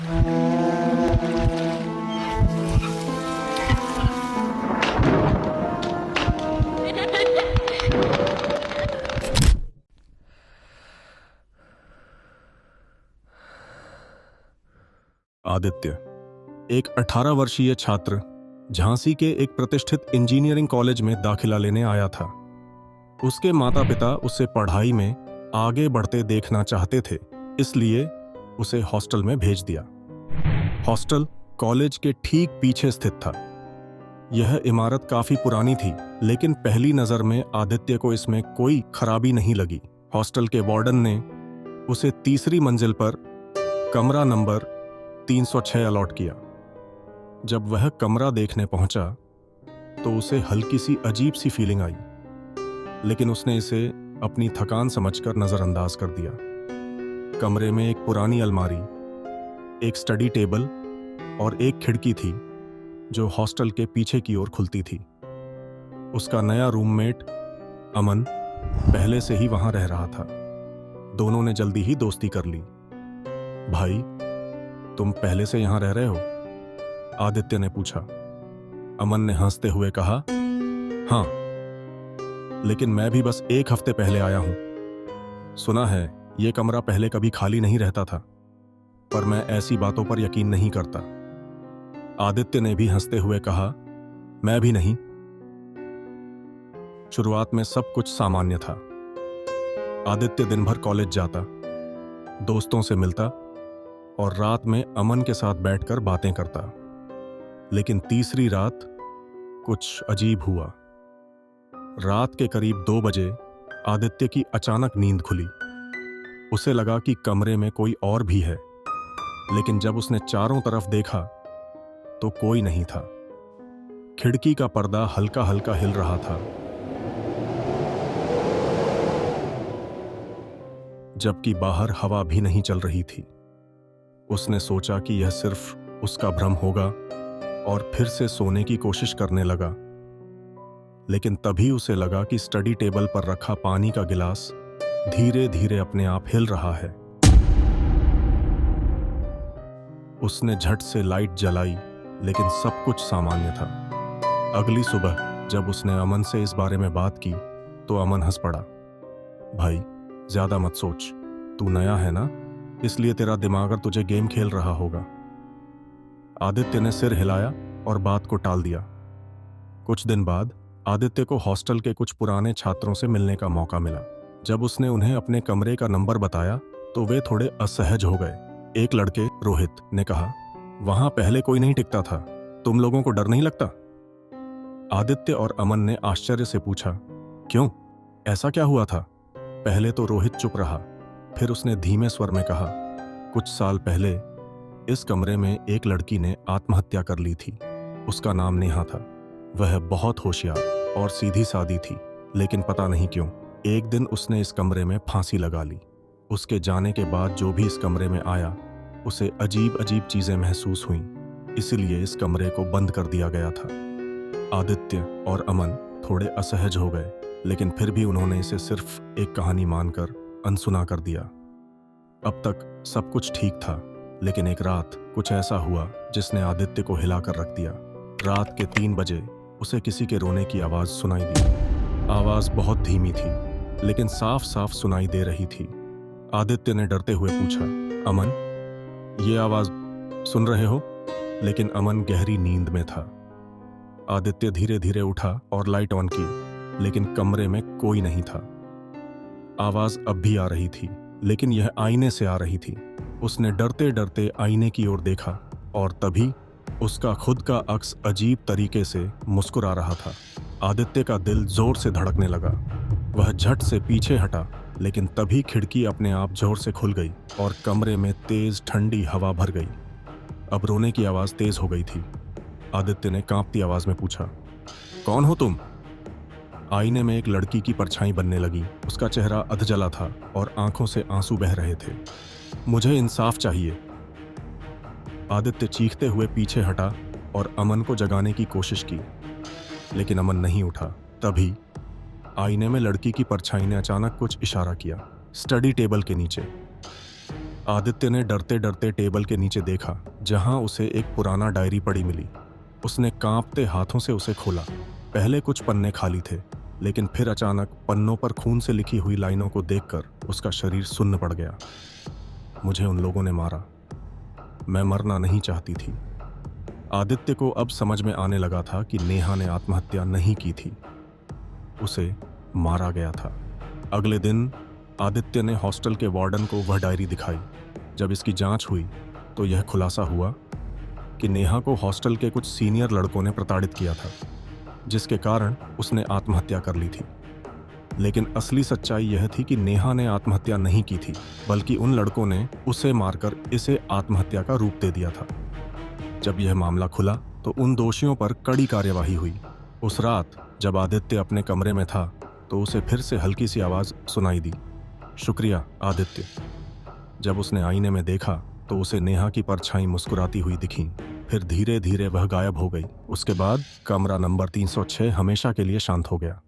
आदित्य एक 18 वर्षीय छात्र झांसी के एक प्रतिष्ठित इंजीनियरिंग कॉलेज में दाखिला लेने आया था। उसके माता पिता उसे पढ़ाई में आगे बढ़ते देखना चाहते थे, इसलिए उसे हॉस्टल में भेज दिया। हॉस्टल कॉलेज के ठीक पीछे स्थित था। यह इमारत काफी पुरानी थी, लेकिन पहली नजर में आदित्य को इसमें कोई खराबी नहीं लगी। हॉस्टल के वार्डन ने उसे तीसरी मंजिल पर कमरा नंबर 306 अलॉट किया। जब वह कमरा देखने पहुंचा तो उसे हल्की सी अजीब सी फीलिंग आई, लेकिन उसने इसे अपनी थकान समझकर नजरअंदाज कर दिया। कमरे में एक पुरानी अलमारी, एक स्टडी टेबल और एक खिड़की थी जो हॉस्टल के पीछे की ओर खुलती थी। उसका नया रूममेट अमन पहले से ही वहां रह रहा था। दोनों ने जल्दी ही दोस्ती कर ली। भाई, तुम पहले से यहां रह रहे हो? आदित्य ने पूछा। अमन ने हंसते हुए कहा, हाँ, लेकिन मैं भी बस एक हफ्ते पहले आया हूं। सुना है यह कमरा पहले कभी खाली नहीं रहता था, पर मैं ऐसी बातों पर यकीन नहीं करता। आदित्य ने भी हंसते हुए कहा, मैं भी नहीं। शुरुआत में सब कुछ सामान्य था। आदित्य दिन भर कॉलेज जाता, दोस्तों से मिलता और रात में अमन के साथ बैठकर बातें करता। लेकिन तीसरी रात कुछ अजीब हुआ। रात के करीब 2 बजे आदित्य की अचानक नींद खुली। उसे लगा कि कमरे में कोई और भी है, लेकिन जब उसने चारों तरफ देखा तो कोई नहीं था। खिड़की का पर्दा हल्का हल्का हिल रहा था, जबकि बाहर हवा भी नहीं चल रही थी। उसने सोचा कि यह सिर्फ उसका भ्रम होगा और फिर से सोने की कोशिश करने लगा। लेकिन तभी उसे लगा कि स्टडी टेबल पर रखा पानी का गिलास धीरे धीरे अपने आप हिल रहा है। उसने झट से लाइट जलाई, लेकिन सब कुछ सामान्य था। अगली सुबह जब उसने अमन से इस बारे में बात की तो अमन हंस पड़ा। भाई, ज्यादा मत सोच, तू नया है ना, इसलिए तेरा दिमाग और तुझे गेम खेल रहा होगा। आदित्य ने सिर हिलाया और बात को टाल दिया। कुछ दिन बाद आदित्य को हॉस्टल के कुछ पुराने छात्रों से मिलने का मौका मिला। जब उसने उन्हें अपने कमरे का नंबर बताया तो वे थोड़े असहज हो गए। एक लड़के, रोहित, ने कहा, वहां पहले कोई नहीं टिकता था, तुम लोगों को डर नहीं लगता? आदित्य और अमन ने आश्चर्य से पूछा, क्यों, ऐसा क्या हुआ था? पहले तो रोहित चुप रहा, फिर उसने धीमे स्वर में कहा, कुछ साल पहले इस कमरे में एक लड़की ने आत्महत्या कर ली थी। उसका नाम नेहा था। वह बहुत होशियार और सीधी सादी थी, लेकिन पता नहीं क्यों एक दिन उसने इस कमरे में फांसी लगा ली। उसके जाने के बाद जो भी इस कमरे में आया उसे अजीब अजीब चीजें महसूस हुईं, इसलिए इस कमरे को बंद कर दिया गया था। आदित्य और अमन थोड़े असहज हो गए, लेकिन फिर भी उन्होंने इसे सिर्फ एक कहानी मानकर अनसुना कर दिया। अब तक सब कुछ ठीक था, लेकिन एक रात कुछ ऐसा हुआ जिसने आदित्य को हिलाकर रख दिया। रात के 3 बजे उसे किसी के रोने की आवाज सुनाई दी। आवाज बहुत धीमी थी, लेकिन साफ साफ सुनाई दे रही थी। आदित्य ने डरते हुए पूछा, अमन, ये आवाज सुन रहे हो? लेकिन अमन गहरी नींद में था। आदित्य धीरे धीरे उठा और लाइट ऑन की, लेकिन कमरे में कोई नहीं था। आवाज अब भी आ रही थी, लेकिन यह आईने से आ रही थी। उसने डरते डरते आईने की ओर देखा और तभी उसका खुद का अक्स अजीब तरीके से मुस्कुरा रहा था। आदित्य का दिल जोर से धड़कने लगा। वह झट से पीछे हटा, लेकिन तभी खिड़की अपने आप जोर से खुल गई और कमरे में तेज ठंडी हवा भर गई। अब रोने की आवाज तेज हो गई थी। आदित्य ने कांपती आवाज में पूछा, कौन हो तुम? आईने में एक लड़की की परछाई बनने लगी। उसका चेहरा अधजला था और आंखों से आंसू बह रहे थे। मुझे इंसाफ चाहिए। आदित्य चीखते हुए पीछे हटा और अमन को जगाने की कोशिश की, लेकिन अमन नहीं उठा। तभी आईने में लड़की की परछाई ने अचानक कुछ इशारा किया। स्टडी टेबल के नीचे आदित्य ने डरते डरते टेबल के नीचे देखा, जहां उसे एक पुराना डायरी पड़ी मिली। उसने कांपते हाथों से उसे खोला। पहले कुछ पन्ने खाली थे, लेकिन फिर अचानक पन्नों पर खून से लिखी हुई लाइनों को देखकर उसका शरीर सुन्न पड़ गया। मुझे उन लोगों ने मारा। मैं मरना नहीं चाहती थी। आदित्य को अब समझ में आने लगा था कि नेहा ने आत्महत्या नहीं की थी, उसे मारा गया था। अगले दिन आदित्य ने हॉस्टल के वार्डन को वह डायरी दिखाई। जब इसकी जांच हुई तो यह खुलासा हुआ कि नेहा को हॉस्टल के कुछ सीनियर लड़कों ने प्रताड़ित किया था, जिसके कारण उसने आत्महत्या कर ली थी। लेकिन असली सच्चाई यह थी कि नेहा ने आत्महत्या नहीं की थी, बल्कि उन लड़कों ने उसे मारकर इसे आत्महत्या का रूप दे दिया था। जब यह मामला खुला तो उन दोषियों पर कड़ी कार्यवाही हुई। उस रात जब आदित्य अपने कमरे में था तो उसे फिर से हल्की सी आवाज सुनाई दी, शुक्रिया आदित्य। जब उसने आईने में देखा तो उसे नेहा की परछाई मुस्कुराती हुई दिखी। फिर धीरे धीरे वह गायब हो गई। उसके बाद कमरा नंबर 306 हमेशा के लिए शांत हो गया।